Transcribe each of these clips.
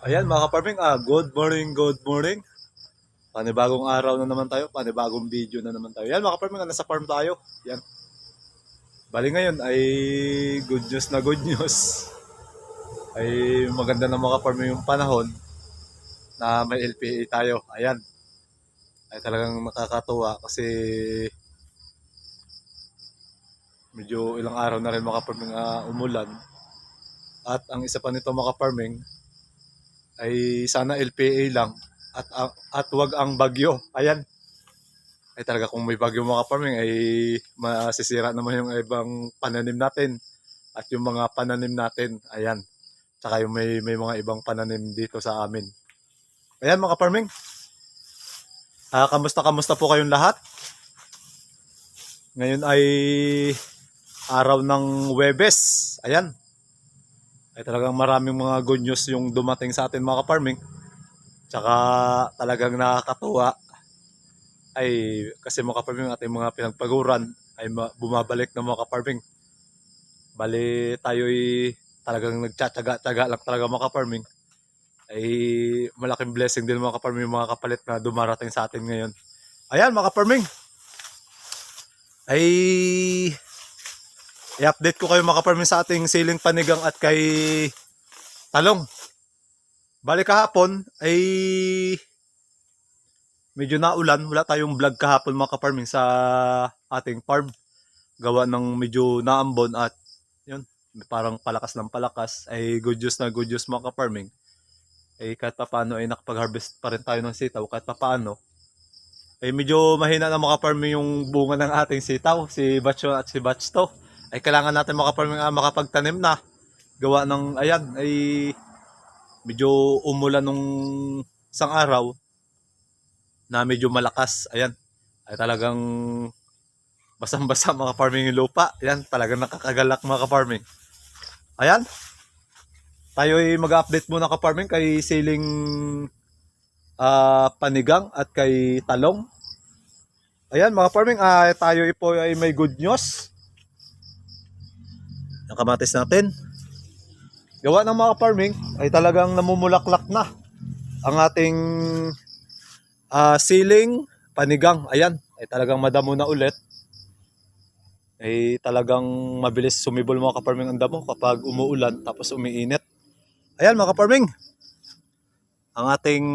Ayan mga ka-farming, good morning, good morning. Panibagong araw na naman tayo, panibagong video na naman tayo. Yan mga ka-farming, nasa farm tayo. Yan. Bali ngayon ay good news na good news. Ay maganda na mga ka-farming yung panahon na may LPA tayo. Ayan. Ay talagang nakakatuwa kasi medyo ilang araw na rin mga ka-farming umulan. At ang isa pa nito mga ka-farming ay sana LPA lang at wag ang bagyo. Ayan. Ay talaga kung may bagyo mga farming ay masisira naman yung ibang pananim natin at yung mga pananim natin, ayan. Tsaka yung may mga ibang pananim dito sa amin. Ayan mga farming, kamusta po kayong lahat? Ngayon ay araw ng Huwebes, ayan. Ay talagang maraming mga good news yung dumating sa atin mga farming. Tsaka talagang nakakatuwa ay kasi mga ka-farming ating mga pinagpaguran ay bumabalik ng mga ka-farming. Bali tayo'y talagang nagtsatsaga-tsaga lang talaga mga ka-farming. Ay malaking blessing din mga ka-farming yung mga kapalit na dumarating sa atin ngayon. Ayan mga ka-farming. Ay i-update ko kayo mga ka-farming sa ating siling panigang at kay talong. Bali kahapon ay medyo naulan, wala tayong vlog kahapon mga ka-farming sa ating farm. Gawa ng medyo naambon at yun, parang palakas ng palakas. Ay good news na good news mga ka-farming. Ay kahit paano ay nakapag-harvest pa rin tayo ng sitaw kahit paano. Ay medyo mahina na mga ka-farming yung bunga ng ating sitaw, si Batch 1 at si Batch 2. Ay kailangan natin mga ka-farming makapagtanim na. Gawa ng ayan ay medyo umulan nung isang araw na medyo malakas. Ayan. Ay talagang basang-basa mga farming yung lupa. Ayan, talagang nakakagalak mga ka-farming. Ayan. Tayo ay mag-update muna ka-farming kay siling panigang at kay talong. Ayan mga farming, tayo po ay may good news. Ang kamatis natin. Gawa ng mga farming ay talagang namumulaklak na ang ating siling panigang. Ayan, ay talagang madamo na ulit. Ay talagang mabilis sumibol mga ka-farming ang damo kapag umuulan tapos umiinit. Ayan mga ka-farming, ang ating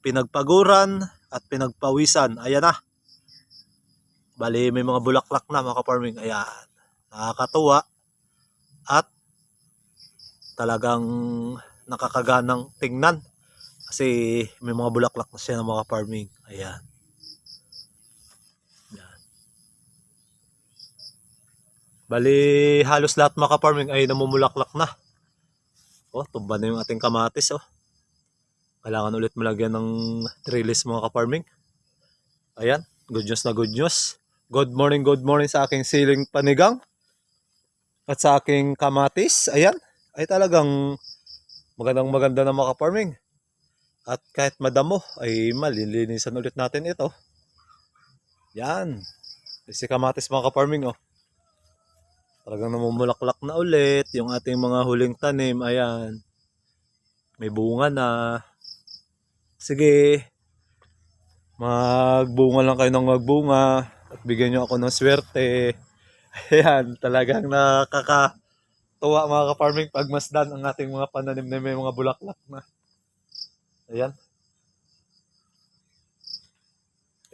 pinagpaguran at pinagpawisan, ayan na. Bali may mga bulaklak na mga ka-farming. Ayan, nakakatuwa at talagang nakakaganang tingnan kasi may mga bulaklak na siya ng mga farming. Ayan. Ayan. Bali halos lahat mga farming ay namumulaklak na. Oh, tumba na yung ating kamatis oh. Kailangan ulit malagyan ng trellis mga ka-farming. Ayan, good news na good news. Good morning sa aking siling panigang at sa aking kamatis. Ayan, ay talagang maganda na mga ka-farming. At kahit madamo ay malilinisan ulit natin ito. Yan. Si kamatis mga ka-farming oh. Talagang namumulaklak na ulit yung ating mga huling tanim. Ayan. May bunga na. Sige. Magbunga lang kayo ng magbunga. At bigyan nyo ako ng swerte. Ayan. Talagang nakakatuwa mga ka-farming pagmasdan ang ating mga pananim na may mga bulaklak na. Ayan.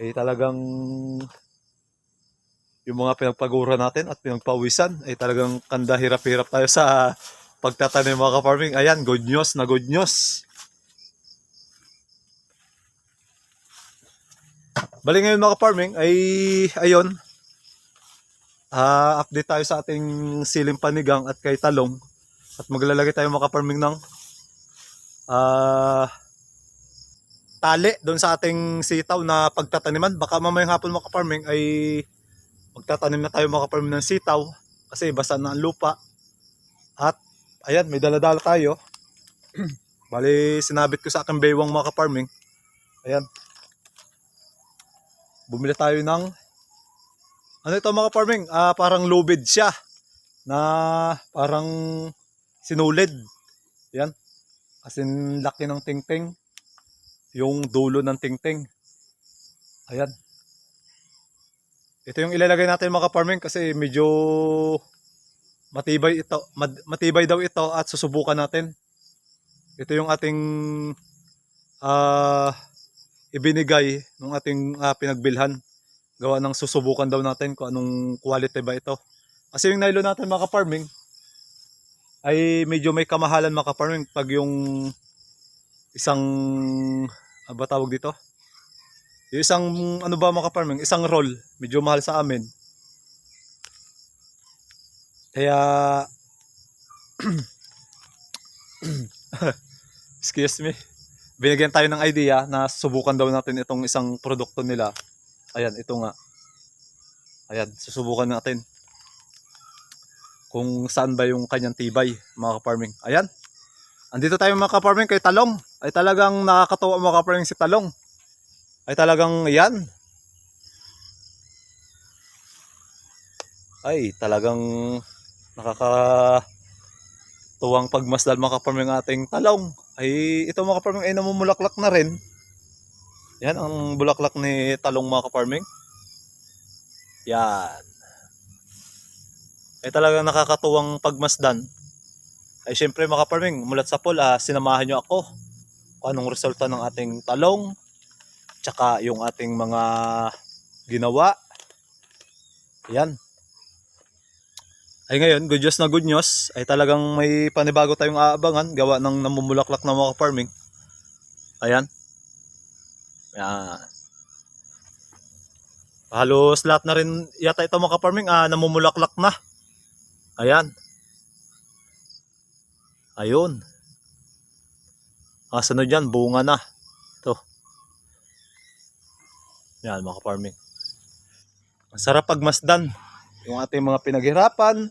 Eh talagang yung mga pinagpagura natin at pinagpawisan ay talagang kanda hirap-hirap tayo sa pagtatanim mga ka-farming. Ayan, good news na good news. Bali ngayon mga ka-farming ay ayun, update tayo sa ating siling panigang at kay talong at maglalagay tayo mga ka-farming ng tali doon sa ating sitaw na pagtataniman. Baka mamayang hapon mga ka-farming ay magtatanim na tayo mga ka-farming ng sitaw kasi basa na ang lupa. At ayan, may dala-dala tayo. Bali sinabit ko sa aking baywang mga ka-farming. Ayan. Bumili tayo ng ano ito mga ka-farming? Parang lubid siya na parang sinulid. Ayan. As in, laki ng tingting. Yung dulo ng tingting. Ayan. Ito yung ilalagay natin mga ka-farming kasi medyo matibay ito. Matibay daw ito at susubukan natin. Ito yung ating ah ibinigay ng ating pinagbilhan. Gawa ng susubukan daw natin kung anong quality ba ito. Kasi yung nylon natin mga ka-farming ay medyo may kamahalan mga ka-farming pag yung isang ba tawag dito? Yung isang ano ba mga ka-farming, isang roll, medyo mahal sa amin. Kaya excuse me. Binigyan tayo ng idea na subukan daw natin itong isang produkto nila. Ayan, ito nga. Ayan, susubukan natin kung saan ba yung kanyang tibay, mga ka-farming. Ayan. Andito tayo mga ka-farming kay Talong. Ay talagang nakakatuwa mga ka-farming si Talong. Ay talagang yan. Ay talagang nakakatuwang pagmasdal mga ka-farming ating Talong. Ay ito mga ka-farming ay namumulaklak na rin. Yan ang bulaklak ni Talong mga ka-farming. Yan. Ay talagang nakakatuwang pagmasdan. Ay syempre mga ka-farming, mulat sa pool, sinamahan nyo ako kung anong resulta ng ating talong, tsaka yung ating mga ginawa. Yan. Ay ngayon, good news na good news, ay talagang may panibago tayong aabangan, gawa ng namumulaklak na mga ka-farming. Ayan. Yan. Halos lahat na rin yata ito mga ka-farming, namumulaklak na. Ayan. Ayun. Sunod yan, bunga na. Ito. Yan mga ka-farming. Ang sarap pagmasdan. Yung ating mga pinaghirapan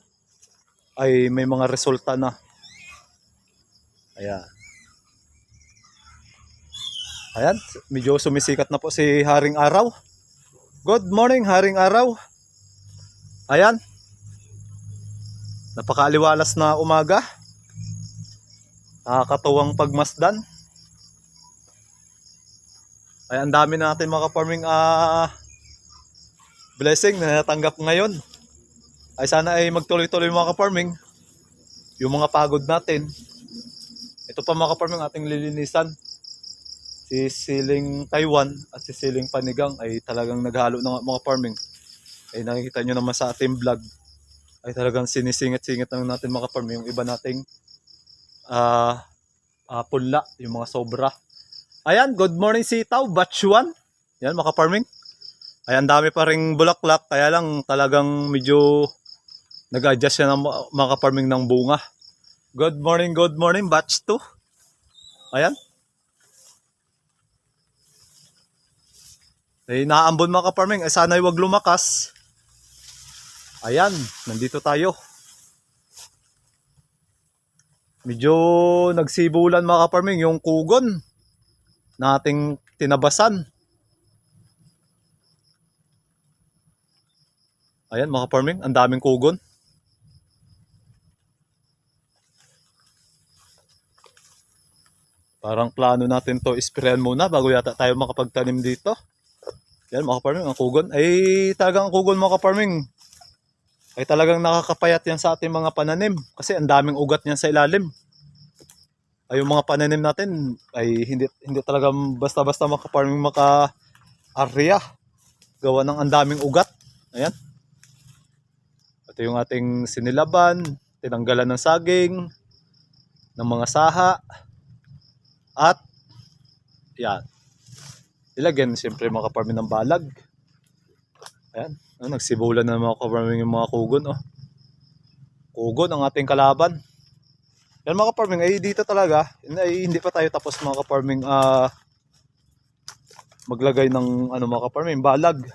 ay may mga resulta na. Ayan. Ayan, medyo sumisikat na po si Haring Araw. Good morning Haring Araw. Ayan. Napakaaliwalas na umaga. Nakakatuwang pagmasdan. Ay ang dami natin mga ka-farming blessing na natanggap ngayon. Ay sana ay magtuloy-tuloy mga ka-farming yung mga pagod natin. Ito pa mga ka-farming ating lilinisan. Si Siling Taiwan at si Siling Panigang ay talagang naghalo ng mga farming. Ay nakikita nyo naman sa ating vlog. Ay talagang sinisingit-singit na natin mga ka-farming yung iba nating punla, yung mga sobra. Ayan, good morning sitaw, batch 1. Yan mga ka-farming. Ay ang dami pa ring bulaklak, kaya lang talagang medyo nag-adjust siya ng mga ka-farming ng bunga. Good morning, batch 2. Ayan. Ay naambon mga ka-farming, ay sana'y wag lumakas. Ayan, nandito tayo. Medyo nagsibulan mga ka-farming yung kugon na ating tinabasan. Ayan mga ka-farming, ang daming kugon. Parang plano natin to isprayan muna bago yata tayo makapagtanim dito. Yan mga ka-farming, ang kugon. Ay talagang ang kugon mga ka-farming ay talagang nakakapayat yan sa ating mga pananim. Kasi ang daming ugat niyan sa ilalim. Ay yung mga pananim natin ay hindi talaga basta-basta mga ka-farming maka-area. Gawa ng ang daming ugat. Ayan. Ito yung ating sinilaban, tinanggalan ng saging, ng mga saha, at yan. Ilagyan siyempre mga ka-farming ng balag. Ayan. Nagsibulan na mga ka-farming yung mga kugon. Kugon ang ating kalaban. Yan mga ka-farming ay dito talaga. Ay, hindi pa tayo tapos mga ka-farming maglagay ng mga ka-farming balag.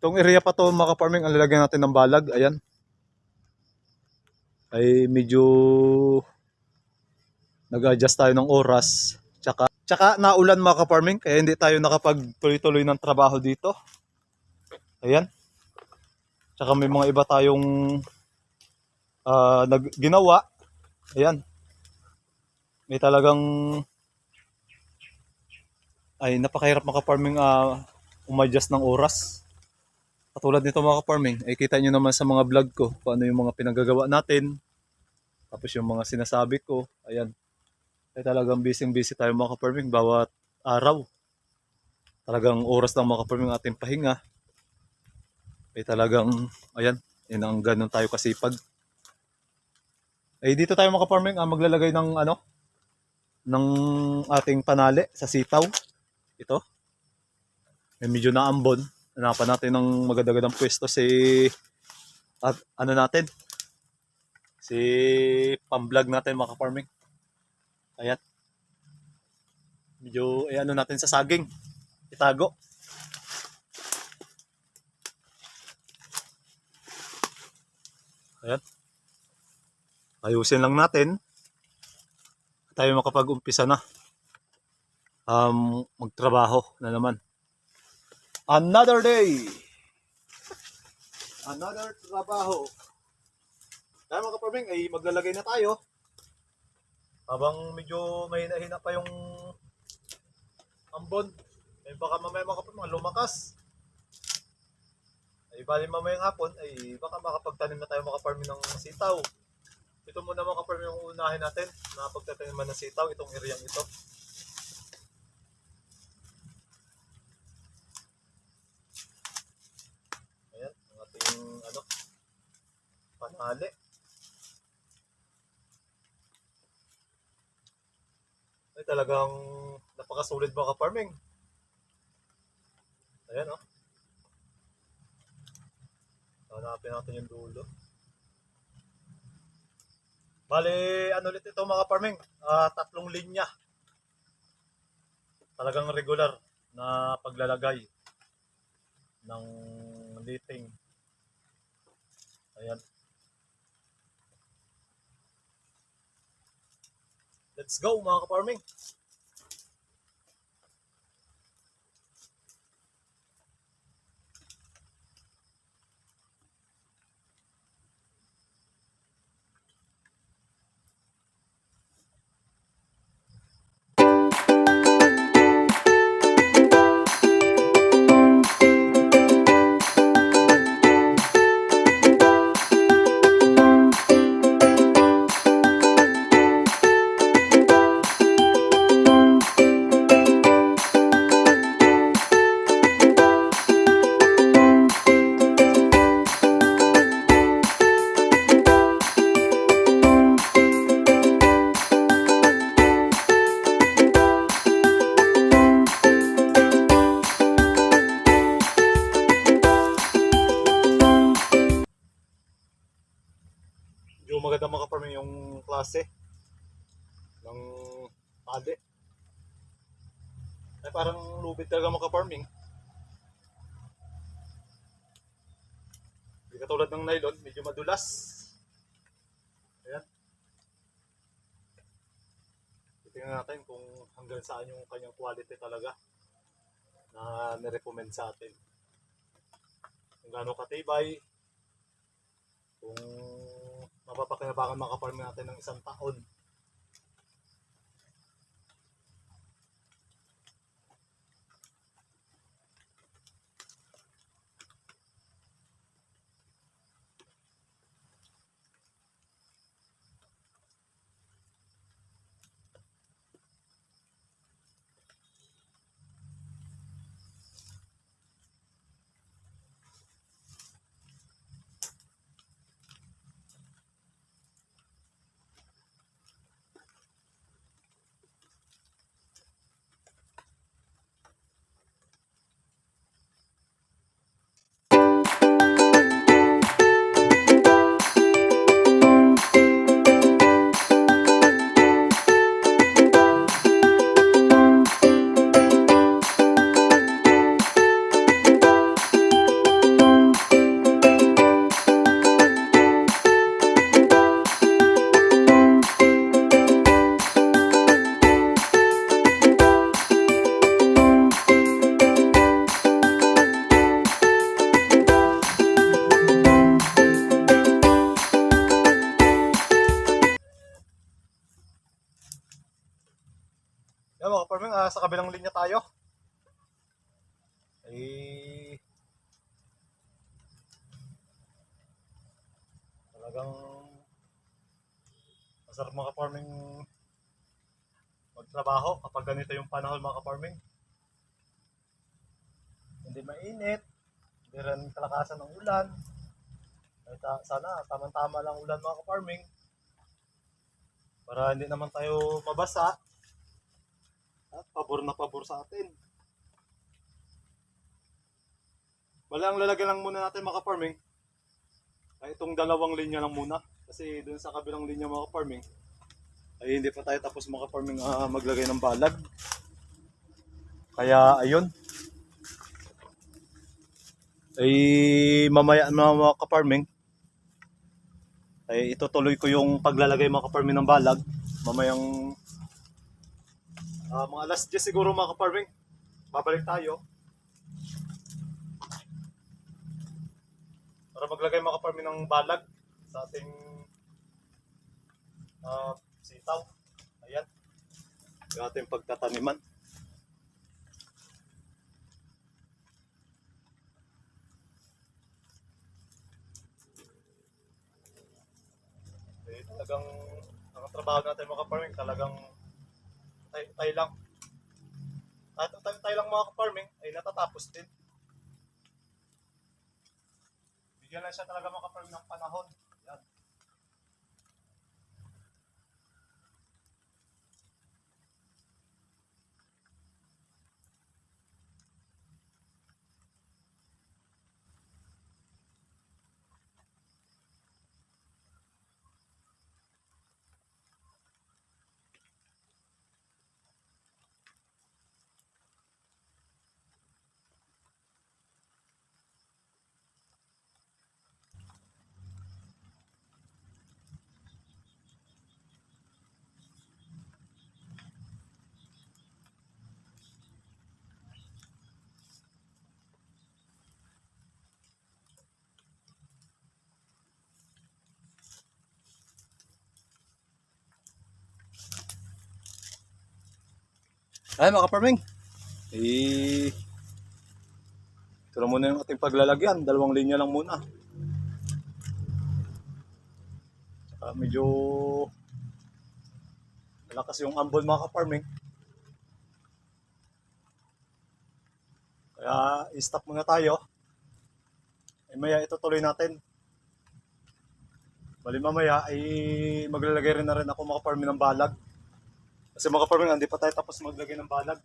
Itong area pa to mga ka-farming ang lalagyan natin ng balag. Ayan. Ay medyo nag-adjust tayo ng oras. Tsaka naulan mga ka-farming kaya hindi tayo nakapagtuloy-tuloy ng trabaho dito. Ayan. Tsaka may mga iba tayong ginawa. Ayan. may talagang ay napakahirap maka-farming umadjust ng oras. Katulad nito mga ka-farming, ay kita nyo naman sa mga vlog ko kung ano yung mga pinagagawa natin. Tapos yung mga sinasabi ko, ayan. Ay talagang busy tayo mga ka-farming bawat araw. Talagang oras lang mga ka-farming ating pahinga. Ay talagang, ayan, yun ang ganun tayo kasipag. Ay dito tayo mga ka-farming maglalagay ng ano, ng ating panali sa sitaw. Ito. May medyo naambon. Hanapan natin ng magandang pwesto at ano natin, si pang-vlog natin mga ka-farming. Ayan. Medyo ano natin sa saging. Itago. Ayan. Ayusin lang natin. Tayo makapag-umpisa na. Magtrabaho na naman. Another day. Another trabaho. Kaya mga ka-farming ay maglalagay na tayo. Habang medyo mahina-hina pa yung ambon. Ay baka mamaya mga ka-farming lumakas. Ay bali mamayang hapon ay baka makapagtanim na tayo mga ka-farming ng sitaw. Ito muna mga ka-farming yung unahin natin na pagtatanim ng sitaw, itong area ito. Ayan, ang ating ano, panali. Ay talagang napakasulit mga ka-farming. Ayan oh. Hanapin natin yung dulo. Bale, ano ulit ito mga farming? 3 linya. Talagang regular na paglalagay ng liting. Ayan. Let's go mga ka-farming. Yung maganda mga ka-farming yung klase ng tali. Ay parang lubid talaga mga ka-farming. Hindi katulad ng nylon, medyo madulas. Ayan. Tingnan natin kung hanggang saan yung kanyang quality talaga na nirecommend sa atin. Kung gaano katibay, kung mapapakinabangan mga ka-farming natin ng 1 taon. Yan mga ka-farming, sa kabilang linya tayo. Eh, talagang masarap mga ka-farming magtrabaho kapag ganito yung panahon mga ka-farming. Hindi mainit, hindi rin kalakasan ng ulan. Sana tamang-tama lang ulan mga ka-farming para hindi naman tayo mabasa at pabor na pabor sa atin. Wala, ang lalagyan lang muna natin mga ka-farming ay itong dalawang linya lang muna kasi dun sa kabilang linya mga ka-farming ay hindi pa tayo tapos mga ka-farming maglagay ng balag. Kaya ayun, ay mamaya na mga ka-farming ay itutuloy ko yung paglalagay mga ka-farming ng balag. Mamayang mga alas 10 siguro mga ka-farming babalik tayo para maglagay mga ka-farming ng balag sa ating sitaw. Ayan, yung ating pagtataniman. Talagang ang trabaho natin mga ka-farming talagang tayo lang. At tayo lang mga ka-farming ay natatapos din. Bigyan lang siya talaga mga ka-farming ng panahon. Yan. Ay mga ka-farming, ito na muna yung ating paglalagyan. Dalawang linya lang muna. Saka medyo malakas yung ambon mga ka-farming. Kaya i-stop muna tayo. Ay maya itutuloy natin. Bali mamaya ay maglalagay rin na rin ako mga ka-farming ng balag. Kasi mga ka-farming, hindi pa tayo tapos maglagay ng balag.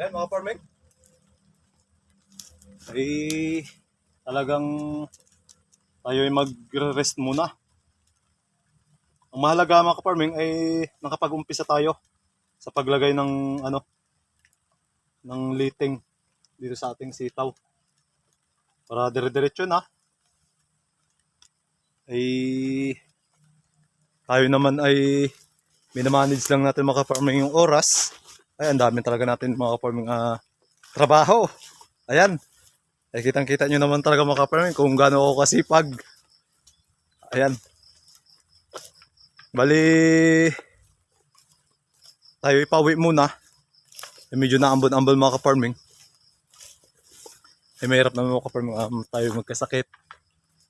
Ayan mga ka-farming, ay talagang tayo ay mag-rest muna. Ang mahalaga mga ka-farming ay nakapag-umpisa tayo sa paglagay ng ng liting dito sa ating sitaw. Para dire-diretso na ay tayo naman ay minamanage lang natin mga ka-farming yung oras. Ay ang dami talaga natin mga ka-farming trabaho. Ayan. Ay kitang-kita nyo naman talaga mga ka-farming kung gaano ako kasipag. Ayan. Bali tayo ipawi muna. Ay medyo naambon-ambon mga ka-farming. Ay mahirap naman mga ka-farming tayo magkasakit.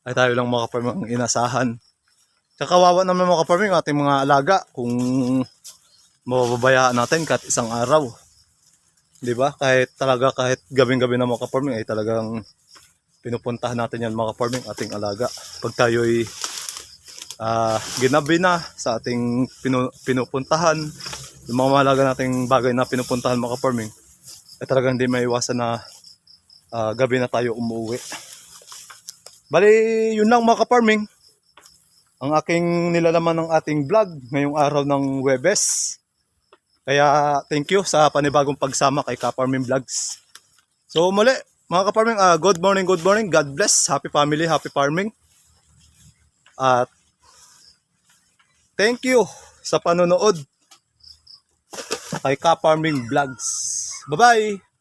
Ay tayo lang mga ka-farming ang inasahan. Kakawawa naman mga ka-farming ating mga alaga kung mababayaan natin kahit isang araw. 'Di ba? Kahit gabing-gabi na mga ka-farming ay talagang pinupuntahan natin yan mga ka-farming ating alaga. Pag tayo ay ginabi na sa ating pinupuntahan, yung mga mahalaga nating bagay na pinupuntahan mga ka-farming, ay talagang hindi maiwasan na gabi na tayo umuwi. Bali, yun lang mga ka-farming ang aking nilalaman ng ating vlog ngayong araw ng Huwebes. Kaya thank you sa panibagong pagsama kay Ka-Farming Vlogs. So muli Mga ka-farming, good morning, good morning. God bless. Happy family, happy farming. At thank you sa panonood kay Ka-Farming Vlogs. Bye-bye!